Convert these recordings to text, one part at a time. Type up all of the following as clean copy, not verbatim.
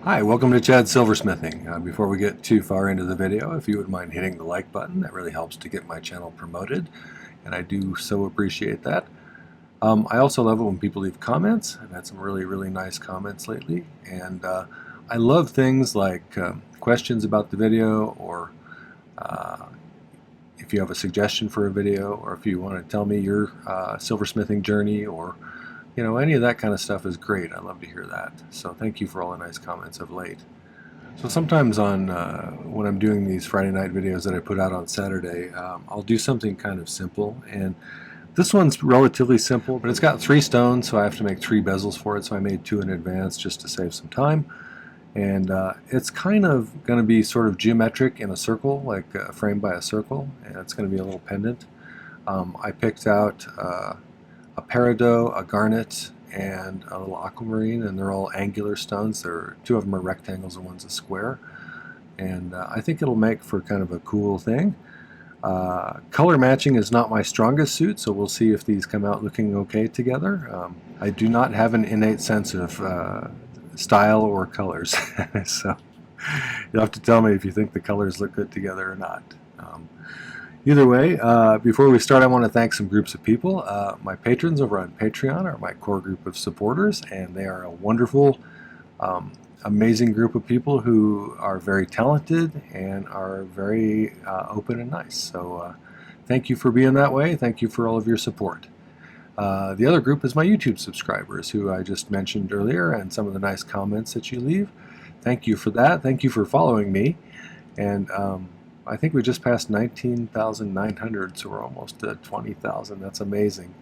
Hi, welcome to Chad's Silversmithing. Before we get too far into the video, if you would mind hitting the like button, that really helps to get my channel promoted, and I do so appreciate that. I also love it when people leave comments. I've had some really nice comments lately, and I love things like questions about the video, or if you have a suggestion for a video, or if you want to tell me your silversmithing journey, or any of that kind of stuff is great. I love to hear that. So thank you for all the nice comments of late. So sometimes on when I'm doing these Friday night videos that I put out on Saturday, I'll do something kind of simple. And this one's relatively simple, but it's got 3 stones, so I have to make 3 bezels for it. So I made 2 in advance just to save some time. And it's kind of going to be sort of geometric in a circle, like framed by a circle. And it's going to be a little pendant. I picked out a peridot, a garnet, and a little aquamarine, and they're all angular stones. 2 of them are rectangles and one's a square. And I think it'll make for kind of a cool thing. Color matching is not my strongest suit, so we'll see if these come out looking okay together. I do not have an innate sense of style or colors, so you'll have to tell me if you think the colors look good together or not. Either way, before we start, I want to thank some groups of people. My patrons over on Patreon are my core group of supporters, and they are a wonderful, amazing group of people who are very talented and are very open and nice. So thank you for being that way. Thank you for all of your support. The other group is my YouTube subscribers, who I just mentioned earlier, and some of the nice comments that you leave. Thank you for that. Thank you for following me. And I think we just passed 19,900, so we're almost at 20,000. That's amazing.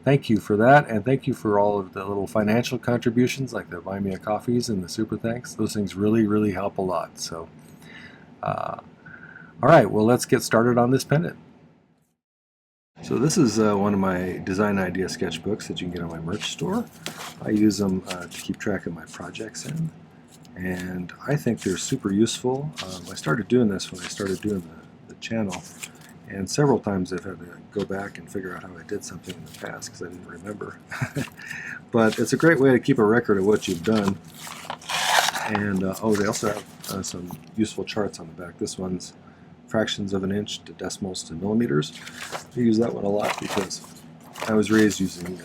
Thank you for that, and thank you for all of the little financial contributions, like the Buy Me a Coffees and the Super Thanks. Those things really help a lot. So, all right, well, let's get started on this pendant. So this is one of my design idea sketchbooks that you can get on my merch store. I use them to keep track of my projects in. And I think they're super useful. I started doing this when I started doing the channel, and several times I've had to go back and figure out how I did something in the past because I didn't remember. But it's a great way to keep a record of what you've done. And oh, they also have some useful charts on the back. This one's fractions of an inch to decimals to millimeters. I use that one a lot because I was raised using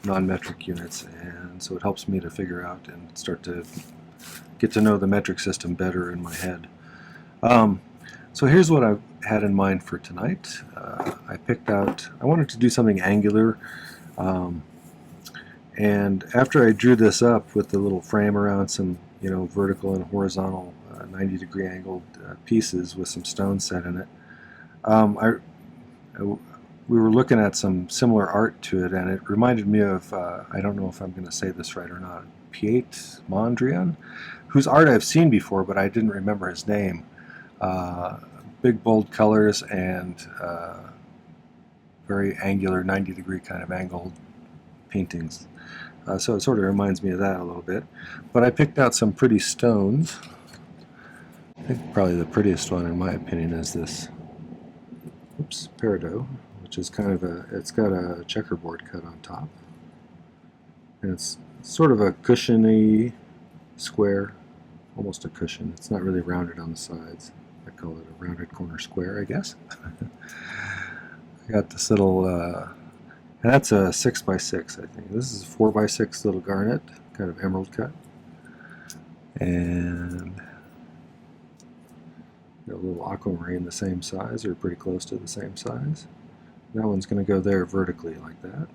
non-metric units, and so it helps me to figure out and start to get to know the metric system better in my head. So here's what I had in mind for tonight. I wanted to do something angular, and after I drew this up with the little frame around some vertical and horizontal 90-degree angled pieces with some stones set in it, we were looking at some similar art to it, and it reminded me of, I don't know if I'm going to say this right or not, Patron, whose art I've seen before, but I didn't remember his name. Big bold colors and very angular 90-degree kind of angled paintings. So it sort of reminds me of that a little bit. But I picked out some pretty stones. I think probably the prettiest one in my opinion is this peridot, which is kind of it's got a checkerboard cut on top. And it's sort of a cushiony square, almost a cushion. It's not really rounded on the sides. I call it a rounded corner square, I guess. I got this little, and that's a 6x6, I think. This is a 4x6 little garnet, kind of emerald cut. And got a little aquamarine the same size, or pretty close to the same size. That one's going to go there vertically like that.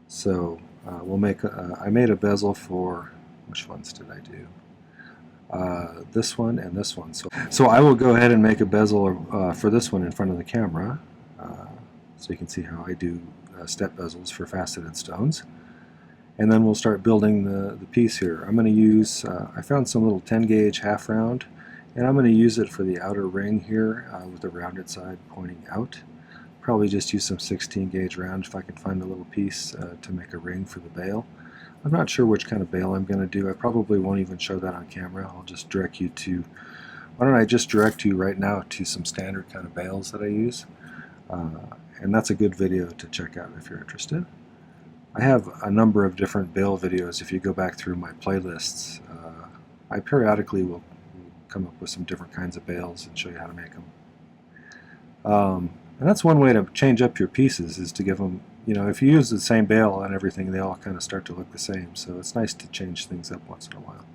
So we'll make. I made a bezel for, which ones did I do? This one and this one. So I will go ahead and make a bezel for this one in front of the camera, so you can see how I do step bezels for faceted stones. And then we'll start building the piece here. I'm going to use. I found some little 10 gauge half round, and I'm going to use it for the outer ring here with the rounded side pointing out. Probably just use some 16 gauge round if I can find a little piece to make a ring for the bail. I'm not sure which kind of bail I'm going to do. I probably won't even show that on camera. I'll just direct you to, why don't I just direct you right now to some standard kind of bails that I use. And that's a good video to check out if you're interested. I have a number of different bail videos. If you go back through my playlists, I periodically will come up with some different kinds of bails and show you how to make them. And that's one way to change up your pieces, is to give them, you know, if you use the same bail on everything, they all kind of start to look the same. So it's nice to change things up once in a while.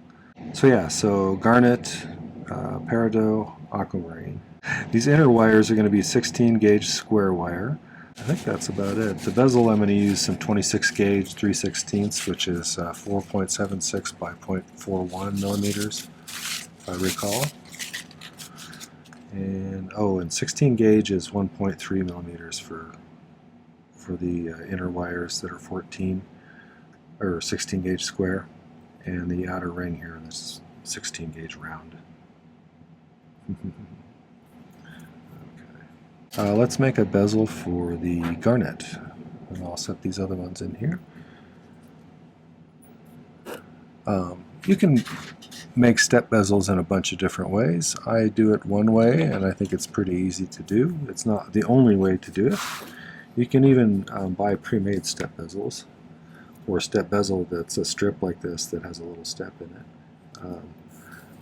So yeah, so garnet, peridot, aquamarine. These inner wires are going to be 16 gauge square wire. I think that's about it. The bezel, I'm going to use some 26 gauge 3/16, which is 4.76 by 0.41 millimeters, if I recall. And oh, and 16 gauge is 1.3 millimeters for the inner wires that are 14 or 16 gauge square, and the outer ring here, this is 16 gauge round. Okay. Let's make a bezel for the garnet, and I'll set these other ones in here. You can make step bezels in a bunch of different ways. I do it one way, and I think it's pretty easy to do. It's not the only way to do it. You can even buy pre-made step bezels, or a step bezel that's a strip like this that has a little step in it.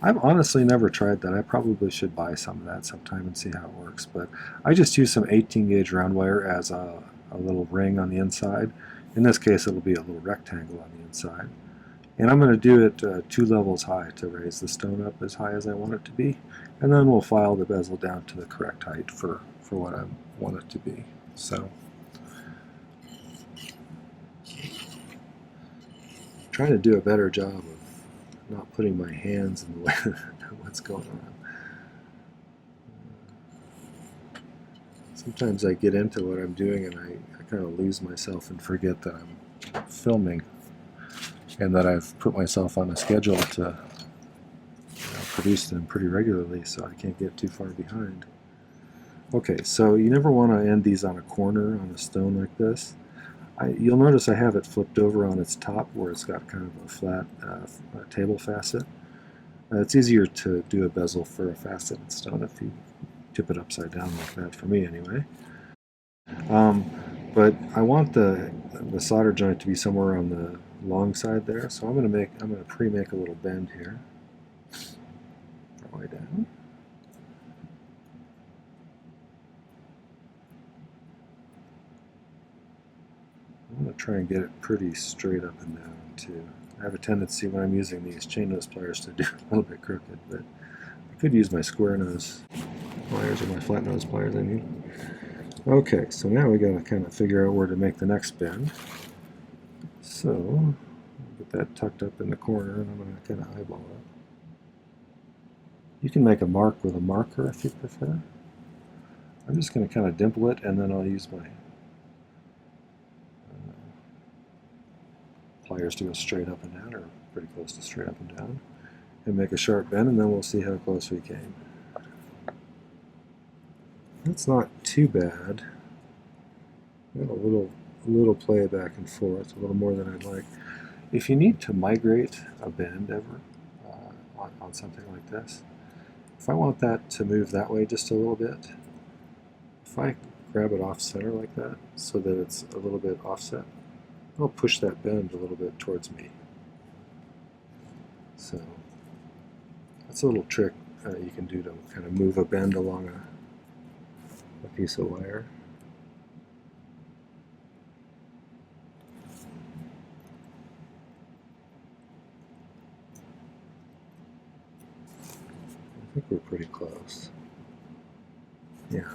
I've honestly never tried that. I probably should buy some of that sometime and see how it works, but I just use some 18 gauge round wire as a little ring on the inside. In this case, it'll be a little rectangle on the inside. And I'm going to do it 2 levels high to raise the stone up as high as I want it to be. And then we'll file the bezel down to the correct height for what I want it to be. So, trying to do a better job of not putting my hands in the way of what's going on. Sometimes I get into what I'm doing and I kind of lose myself and forget that I'm filming, and that I've put myself on a schedule to produce them pretty regularly, so I can't get too far behind. Okay, so you never want to end these on a corner on a stone like this. You'll notice I have it flipped over on its top where it's got kind of a flat table facet. It's easier to do a bezel for a faceted stone if you tip it upside down like that, for me anyway. But I want the solder joint to be somewhere on the long side there, so I'm going to pre-make a little bend here, all the way down. I'm going to try and get it pretty straight up and down too. I have a tendency when I'm using these chain nose pliers to do it a little bit crooked, but I could use my square nose pliers, or my flat nose pliers, I mean. Okay, so now we got to kind of figure out where to make the next bend. So, get that tucked up in the corner, and I'm going to kind of eyeball it. You can make a mark with a marker if you prefer. I'm just going to kind of dimple it, and then I'll use my pliers to go straight up and down, or pretty close to straight up and down, and make a sharp bend, and then we'll see how close we came. That's not too bad. Got a little play back and forth, a little more than I'd like. If you need to migrate a bend ever on something like this, if I want that to move that way just a little bit, if I grab it off center like that so that it's a little bit offset, I'll push that bend a little bit towards me. So that's a little trick you can do to kind of move a bend along a piece of wire. I think we're pretty close. Yeah.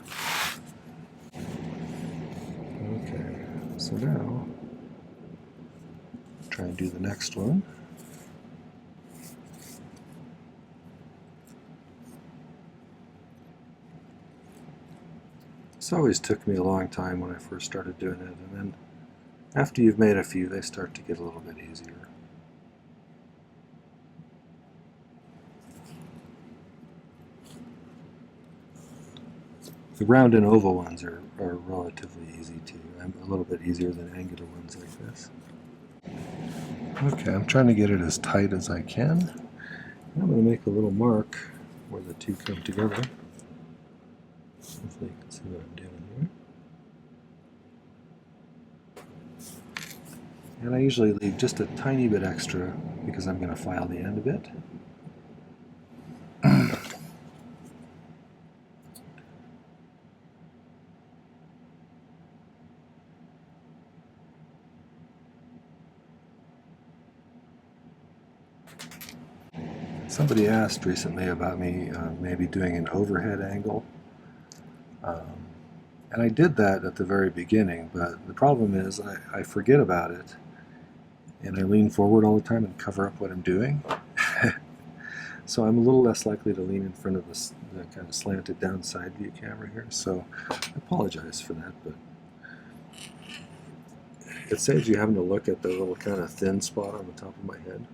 Okay, so now try and do the next one. This always took me a long time when I first started doing it, and then after you've made a few, they start to get a little bit easier. The round and oval ones are relatively easy too. A little bit easier than angular ones like this. Okay, I'm trying to get it as tight as I can. I'm going to make a little mark where the two come together. Hopefully you can see what I'm doing And I usually leave just a tiny bit extra because I'm going to file the end of it. Somebody asked recently about me maybe doing an overhead angle. And I did that at the very beginning, but the problem is I forget about it and I lean forward all the time and cover up what I'm doing. So I'm a little less likely to lean in front of the kind of slanted down side view camera here. So I apologize for that, but it saves you having to look at the little kind of thin spot on the top of my head.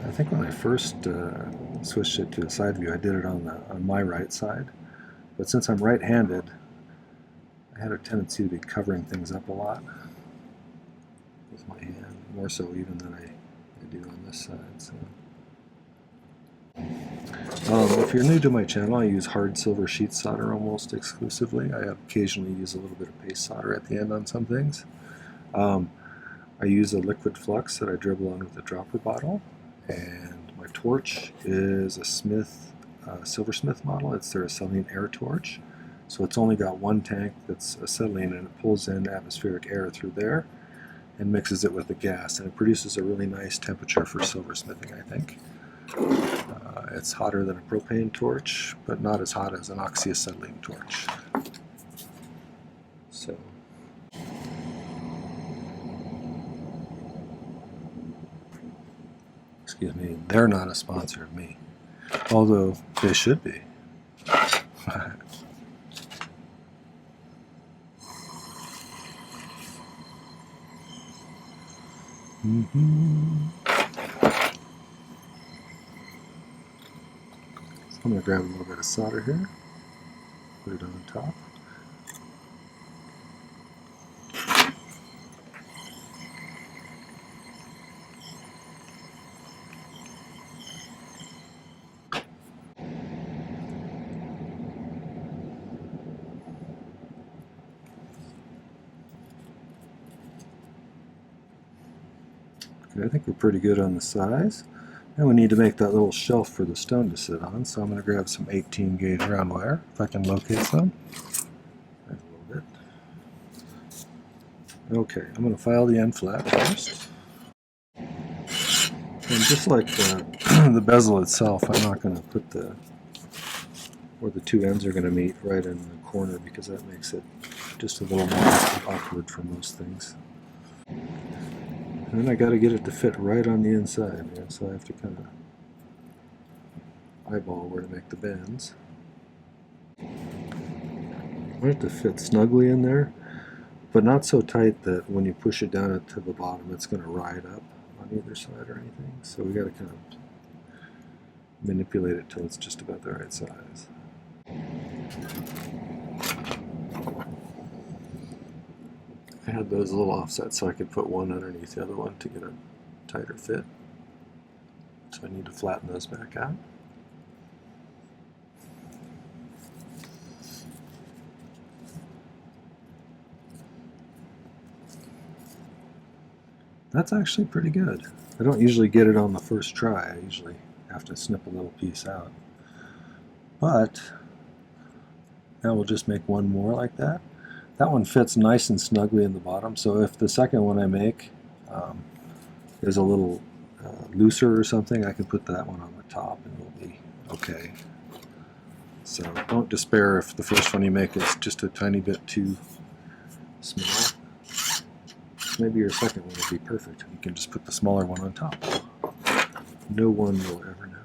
I think when I first switched it to a side view, I did it on my right side. But since I'm right-handed, I had a tendency to be covering things up a lot with my hand, more so even than I do on this side. So. If you're new to my channel, I use hard silver sheet solder almost exclusively. I occasionally use a little bit of paste solder at the end on some things. I use a liquid flux that I dribble on with a dropper bottle, and my torch is a Silversmith model. It's their acetylene air torch. So it's only got one tank that's acetylene, and it pulls in atmospheric air through there and mixes it with the gas, and it produces a really nice temperature for silversmithing, I think. It's hotter than a propane torch, but not as hot as an oxyacetylene torch. So. Excuse me, they're not a sponsor of me, although they should be. So I'm going to grab a little bit of solder here, put it on top. Okay, I think we're pretty good on the size. And we need to make that little shelf for the stone to sit on, so I'm going to grab some 18 gauge round wire, if I can locate some. There's a little bit. Okay, I'm going to file the end flat first. And just like the bezel itself, I'm not going to put where the two ends are going to meet right in the corner, because that makes it just a little more awkward for most things. And then I got to get it to fit right on the inside, yeah, so I have to kind of eyeball where to make the bends. I want it to fit snugly in there, but not so tight that when you push it down to the bottom it's going to ride up on either side or anything. So we got to kind of manipulate it till it's just about the right size. I had those a little offset so I could put one underneath the other one to get a tighter fit. So I need to flatten those back out. That's actually pretty good. I don't usually get it on the first try. I usually have to snip a little piece out. But now we'll just make one more like that. That one fits nice and snugly in the bottom, so if the second one I make is a little looser or something, I can put that one on the top and it'll be okay. So don't despair if the first one you make is just a tiny bit too small. Maybe your second one will be perfect. You can just put the smaller one on top. No one will ever know.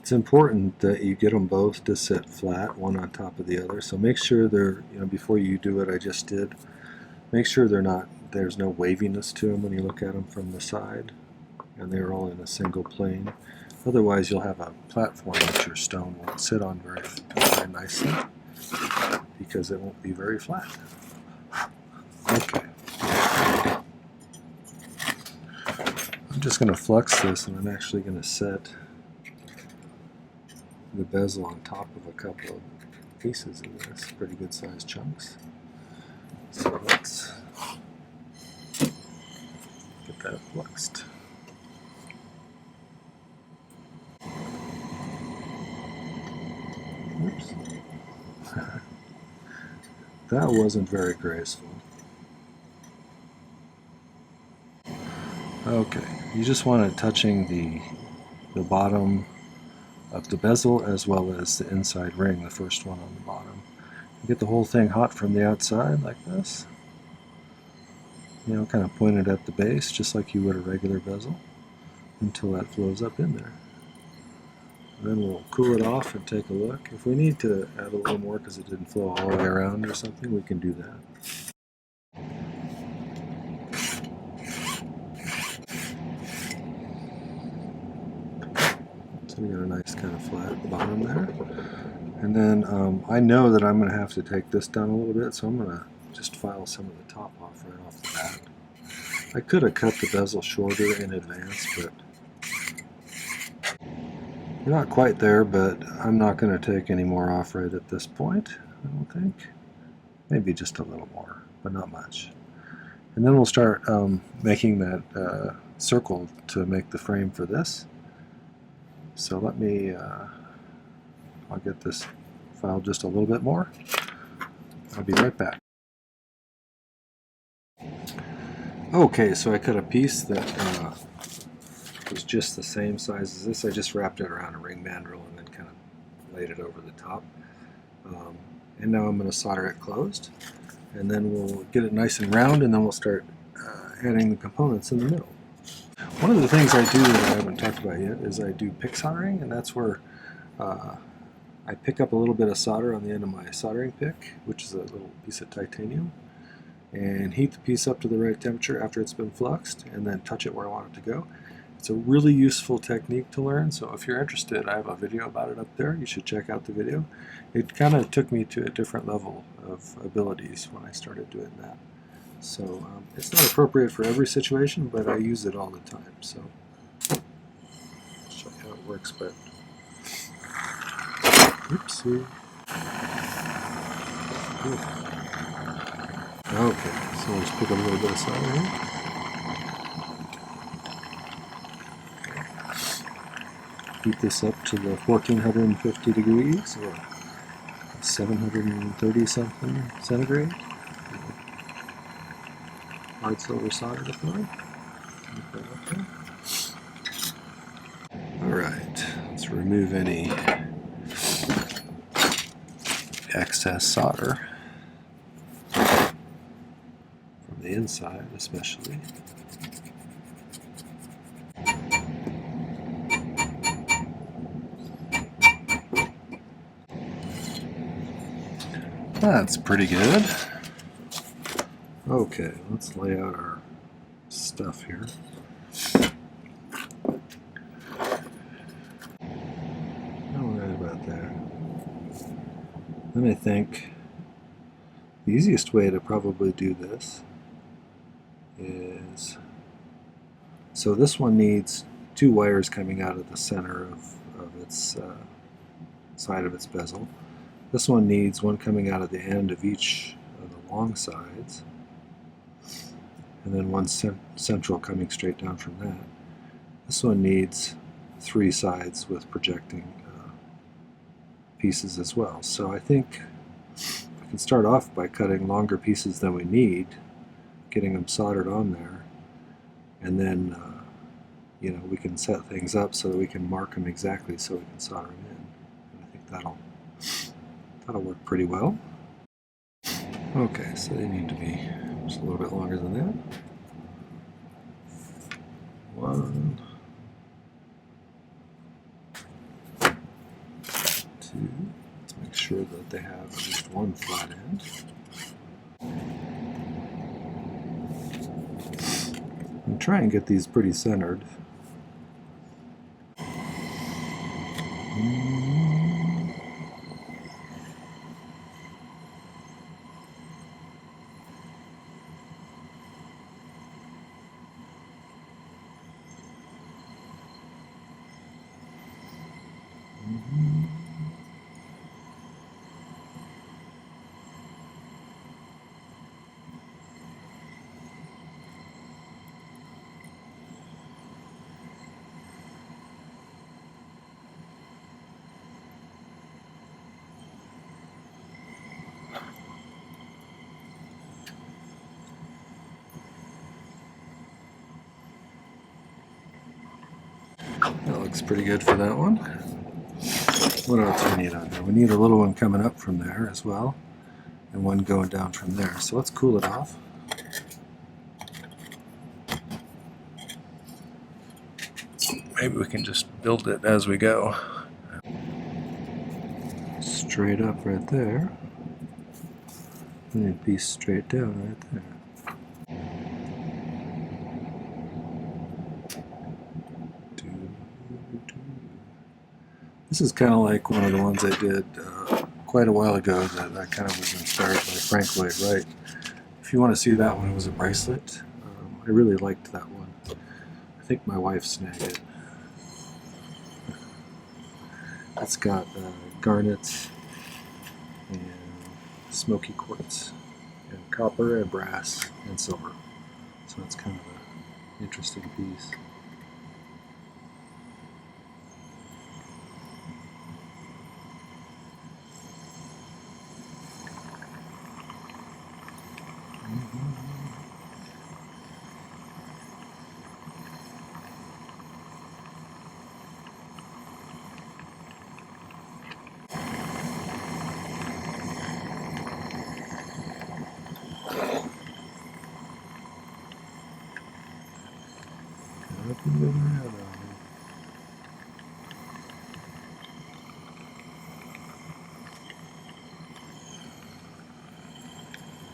It's important that you get them both to sit flat, one on top of the other. So make sure they're, before you do what I just did, make sure there's no waviness to them when you look at them from the side, and they're all in a single plane. Otherwise, you'll have a platform that your stone won't sit on very nicely because it won't be very flat. Okay. I'm just going to flux this, and I'm actually going to set the bezel on top of a couple of pieces of this, pretty good sized chunks. So let's get that fluxed. Oops. That wasn't very graceful. Okay, you just want it touching the bottom of the bezel as well as the inside ring, the first one on the bottom. You get the whole thing hot from the outside like this. You know, kind of pointed at the base just like you would a regular bezel until that flows up in there. Then we'll cool it off and take a look. If we need to add a little more because it didn't flow all the way around or something, we can do that. So we got a nice kind of flat bottom there. And then I know that I'm going to have to take this down a little bit, so I'm going to just file some of the top off right off the bat. I could have cut the bezel shorter in advance, but we're not quite there, but I'm not going to take any more off right at this point, I don't think. Maybe just a little more, but not much. And then we'll start making that circle to make the frame for this. So let me, I'll get this filed just a little bit more. I'll be right back. Okay, so I cut a piece that was just the same size as this. I just wrapped it around a ring mandrel and then kind of laid it over the top. And now I'm going to solder it closed. And then we'll get it nice and round, and then we'll start adding the components in the middle. One of the things I do that I haven't talked about yet is I do pick soldering, and that's where I pick up a little bit of solder on the end of my soldering pick, which is a little piece of titanium, and heat the piece up to the right temperature after it's been fluxed, and then touch it where I want it to go. It's a really useful technique to learn, so if you're interested, I have a video about it up there. You should check out the video. It kind of took me to a different level of abilities when I started doing that. So it's not appropriate for every situation, but I use it all the time. So I'll show you how it works, but oopsie. Okay, so I'll just pick up a little bit of solder here. Heat this up to the 1450 degrees or 730 something centigrade. Hard silver solder to apply. Alright, let's remove any excess solder from the inside especially. That's pretty good. Okay, let's lay out our stuff here. Not worried about that. Then I think the easiest way to probably do this is, so this one needs two wires coming out of the center of its side of its bezel. This one needs one coming out of the end of each of the long sides, and then one central coming straight down from that. This one needs three sides with projecting pieces as well. So I think we can start off by cutting longer pieces than we need, getting them soldered on there, and then you know, we can set things up so that we can mark them exactly so we can solder them in. And I think that'll work pretty well. Okay, so they need to be just a little bit longer than that. 1, 2. Let's make sure that they have at least one flat end. And try and get these pretty centered. That looks pretty good for that one. What else do we need on there? We need a little one coming up from there as well, and one going down from there. So let's cool it off. Maybe we can just build it as we go. Straight up right there. And it'd be straight down right there. This is kind of like one of the ones I did quite a while ago that kind of was inspired by Frank Lloyd Wright. If you want to see that one, it was a bracelet. I really liked that one. I think my wife snagged it. It's got garnets and smoky quartz and copper and brass and silver. So it's kind of an interesting piece.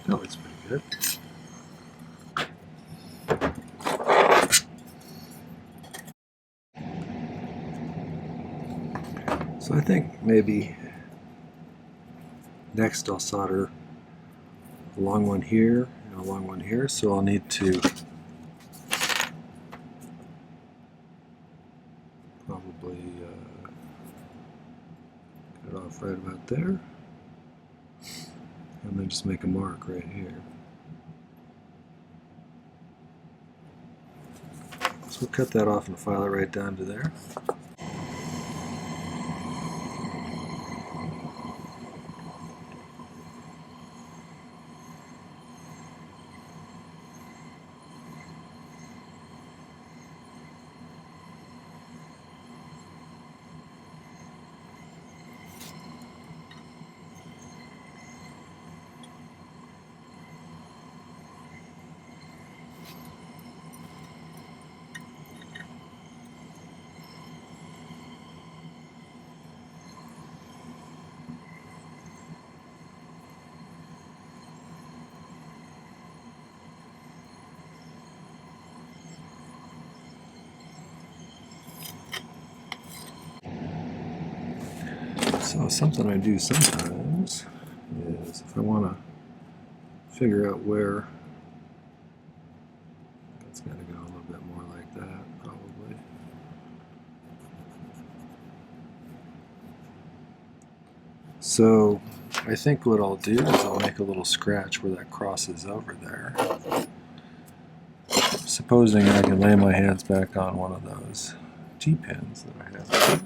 That looks pretty good. So I think maybe next I'll solder a long one here and a long one here, so I'll need to probably cut it off right about there, and then just make a mark right here. So we'll cut that off and file it right down to there. So something I do sometimes is if I want to figure out where, it's got to go a little bit more like that probably. So I think what I'll do is I'll make a little scratch where that crosses over there. Supposing I can lay my hands back on one of those T-pins that I have.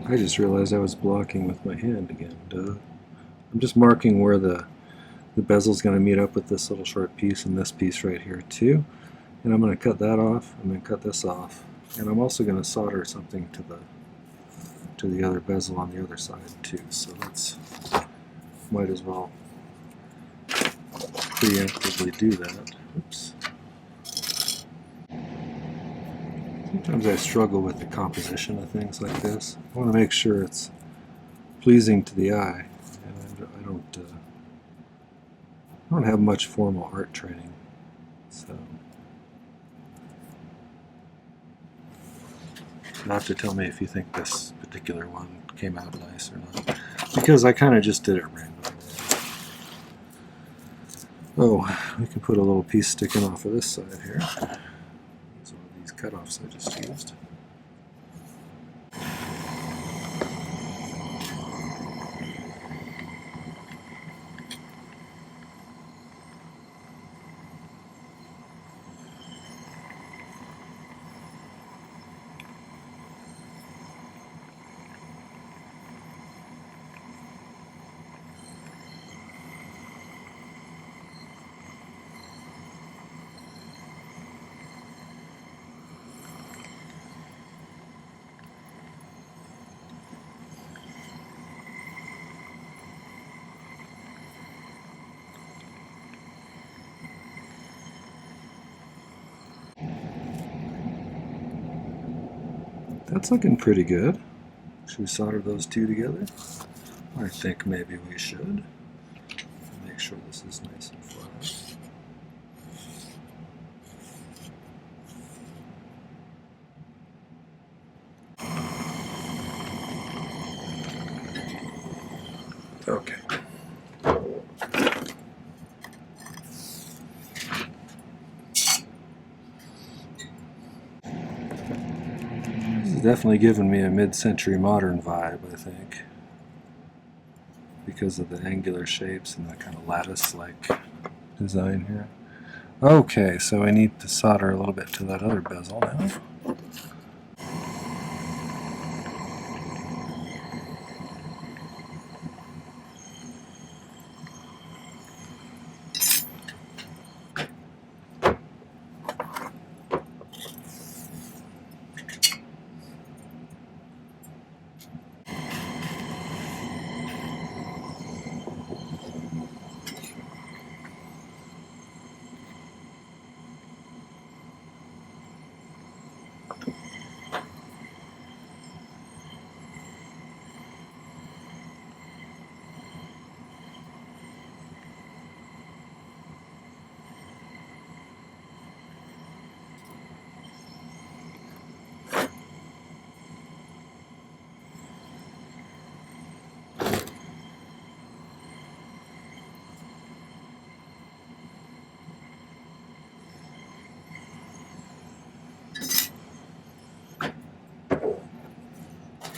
I just realized I was blocking with my hand again. Duh. I'm just marking where the bezel is going to meet up with this little short piece and this piece right here too. And I'm going to cut that off and then cut this off. And I'm also going to solder something to the other bezel on the other side too. So that's, might as well preemptively do that. Oops. Sometimes I struggle with the composition of things like this. I want to make sure it's pleasing to the eye. And I don't have much formal art training, so you'll have to tell me if you think this particular one came out nice or not, because I kind of just did it randomly. Oh, we can put a little piece sticking off of this side here. Use one of these cutoffs I just used. That's looking pretty good. Should we solder those two together? I think maybe we should. Make sure this is nice and flat. Okay. This is definitely giving me a mid-century modern vibe, I think, because of the angular shapes and the kind of lattice-like design here. Okay, so I need to solder a little bit to that other bezel now.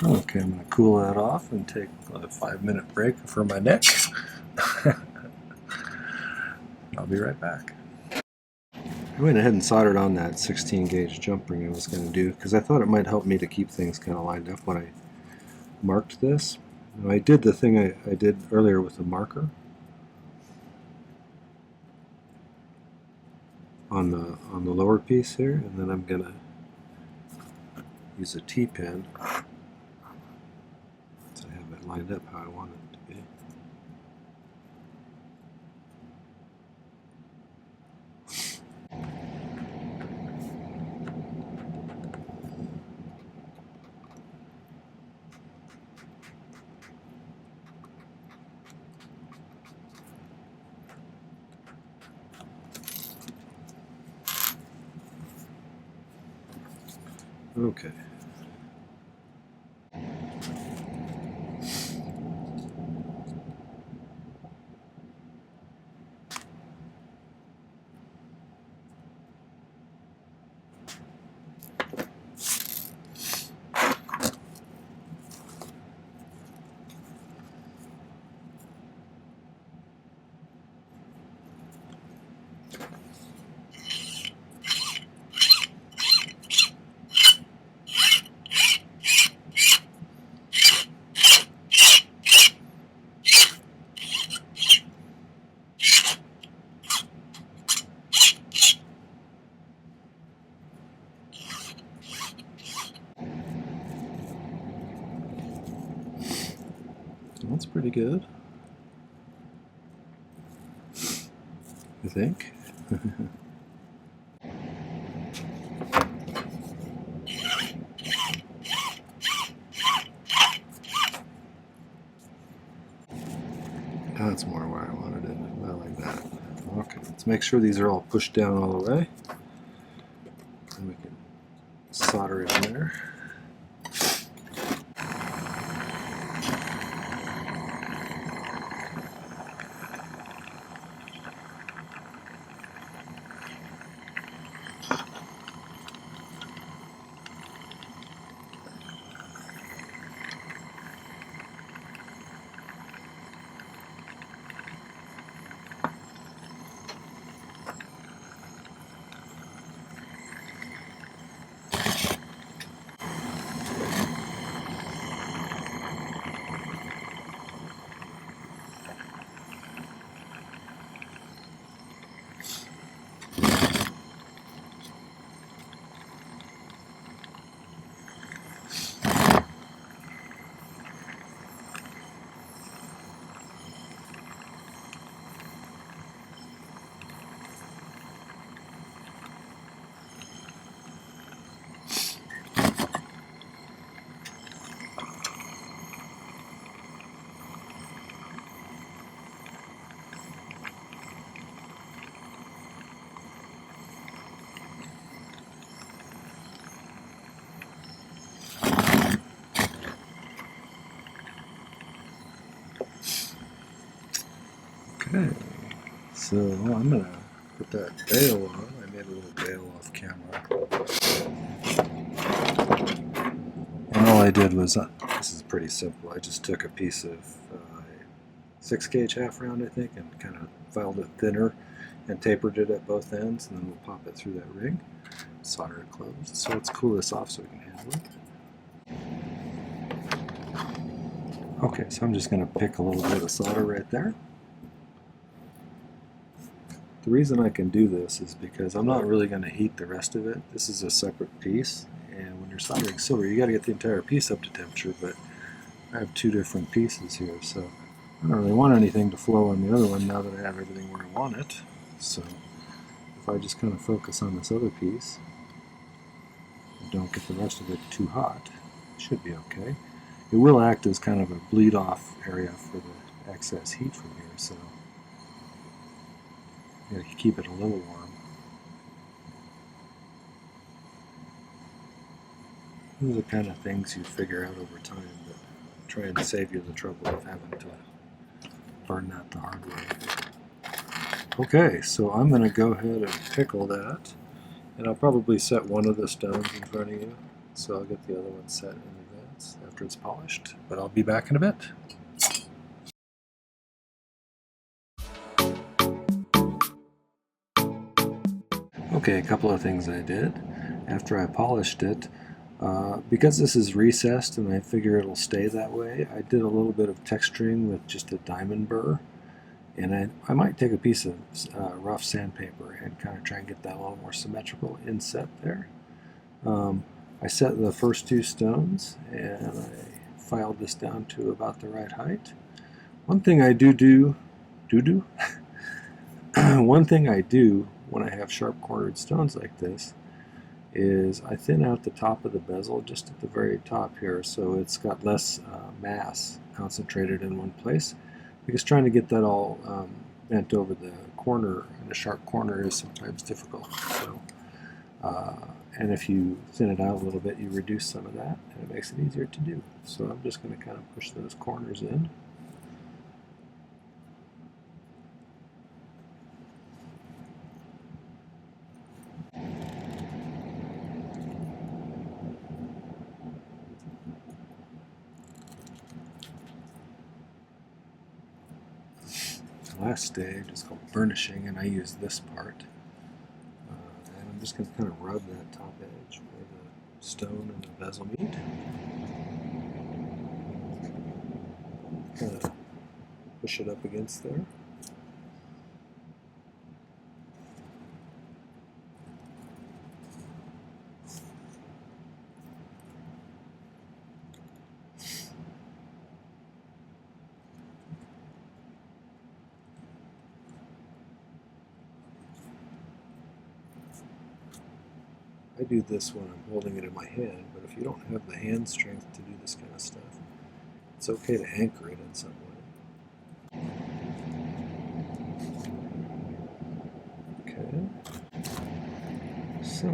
Okay, I'm going to cool that off and take a 5-minute break for my neck. I'll be right back. I went ahead and soldered on that 16 gauge jump ring I was going to do because I thought it might help me to keep things kind of lined up when I marked this. And I did the thing I did earlier with the marker on the lower piece here, and then I'm going to use a T-pin so I have it lined up how I want it to be. Okay. That's pretty good, I think. That's more where I wanted it. I like that. Okay, let's make sure these are all pushed down all the way. And we can solder it in there. Okay, so I'm going to put that bail on. I made a little bail off camera. And all I did was, this is pretty simple, I just took a piece of 6-gauge half round, I think, and kind of filed it thinner and tapered it at both ends, and then we'll pop it through that ring, solder it closed. So let's cool this off so we can handle it. Okay, so I'm just going to pick a little bit of solder right there. The reason I can do this is because I'm not really going to heat the rest of it. This is a separate piece, and when you're soldering silver, you got to get the entire piece up to temperature, but I have 2 different pieces here, so I don't really want anything to flow on the other one now that I have everything where I want it. So if I just kind of focus on this other piece and don't get the rest of it too hot, it should be okay. It will act as kind of a bleed off area for the excess heat from here, so you gotta keep it a little warm. These are the kind of things you figure out over time that try and save you the trouble of having to burn that the hard way. Okay, so I'm going to go ahead and pickle that, and I'll probably set one of the stones in front of you, so I'll get the other one set in advance after it's polished, but I'll be back in a bit. Okay, a couple of things I did after I polished it. Because this is recessed and I figure it'll stay that way, I did a little bit of texturing with just a diamond burr, and I might take a piece of rough sandpaper and kind of try and get that a little more symmetrical inset there. I set the first 2 stones and I filed this down to about the right height. One thing I do one thing I do when I have sharp cornered stones like this is I thin out the top of the bezel just at the very top here, so it's got less mass concentrated in one place, because trying to get that all bent over the corner in a sharp corner is sometimes difficult. So, and if you thin it out a little bit, you reduce some of that and it makes it easier to do. So I'm just going to kind of push those corners in. Last stage is called burnishing, and I use this part. And I'm just going to kind of rub that top edge where the stone and the bezel meet. Kind of push it up against there. I do this when I'm holding it in my hand, but if you don't have the hand strength to do this kind of stuff, it's okay to anchor it in some way. So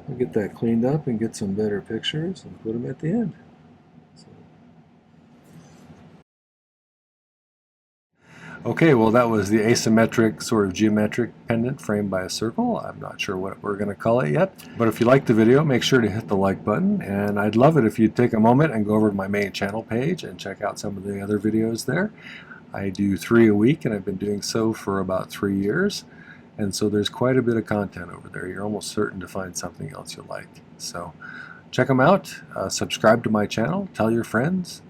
we'll get that cleaned up and get some better pictures and put them at the end. Okay, well that was the asymmetric sort of geometric pendant framed by a circle. I'm not sure what we're going to call it yet, but if you liked the video, make sure to hit the like button, and I'd love it if you'd take a moment and go over to my main channel page and check out some of the other videos there. I do 3 a week, and I've been doing so for about 3 years, and so there's quite a bit of content over there. You're almost certain to find something else you like. So check them out, subscribe to my channel, tell your friends.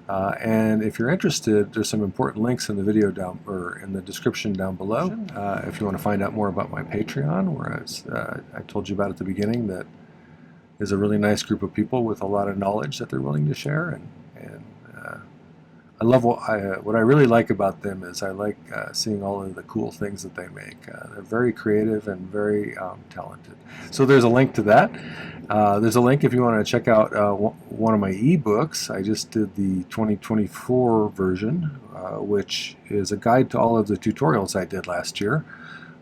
And if you're interested, there's some important links in the video down, or in the description down below. If you want to find out more about my Patreon, where I told you about at the beginning, that is a really nice group of people with a lot of knowledge that they're willing to share. And I love what I really like about them is I like seeing all of the cool things that they make. They're very creative and very talented. So there's a link to that. There's a link if you want to check out one of my ebooks. I just did the 2024 version, which is a guide to all of the tutorials I did last year,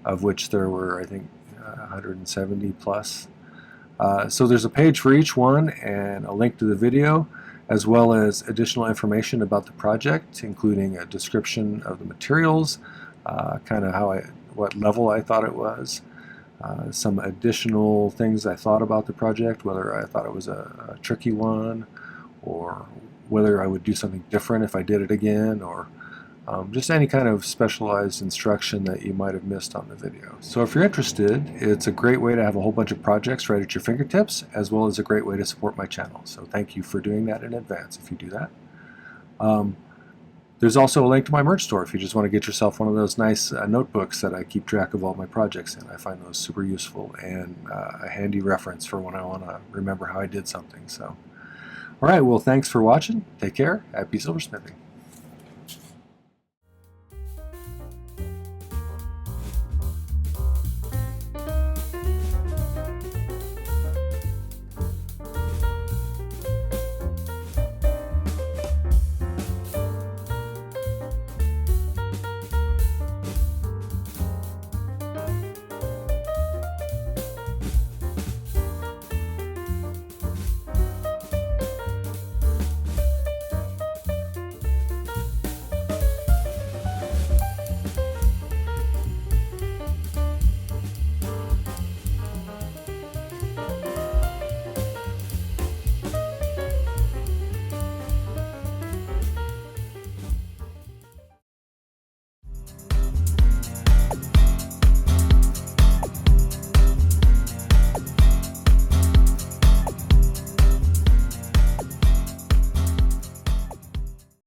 of which there were, I think, 170 plus. So there's a page for each one and a link to the video, as well as additional information about the project, including a description of the materials, kind of what level I thought it was, some additional things I thought about the project, whether I thought it was a tricky one, or whether I would do something different if I did it again, or just any kind of specialized instruction that you might have missed on the video. So if you're interested, it's a great way to have a whole bunch of projects right at your fingertips, as well as a great way to support my channel. So thank you for doing that in advance if you do that. There's also a link to my merch store if you just want to get yourself one of those nice notebooks that I keep track of all my projects in. I find those super useful and a handy reference for when I want to remember how I did something. So, all right, well, thanks for watching. Take care. Happy silversmithing.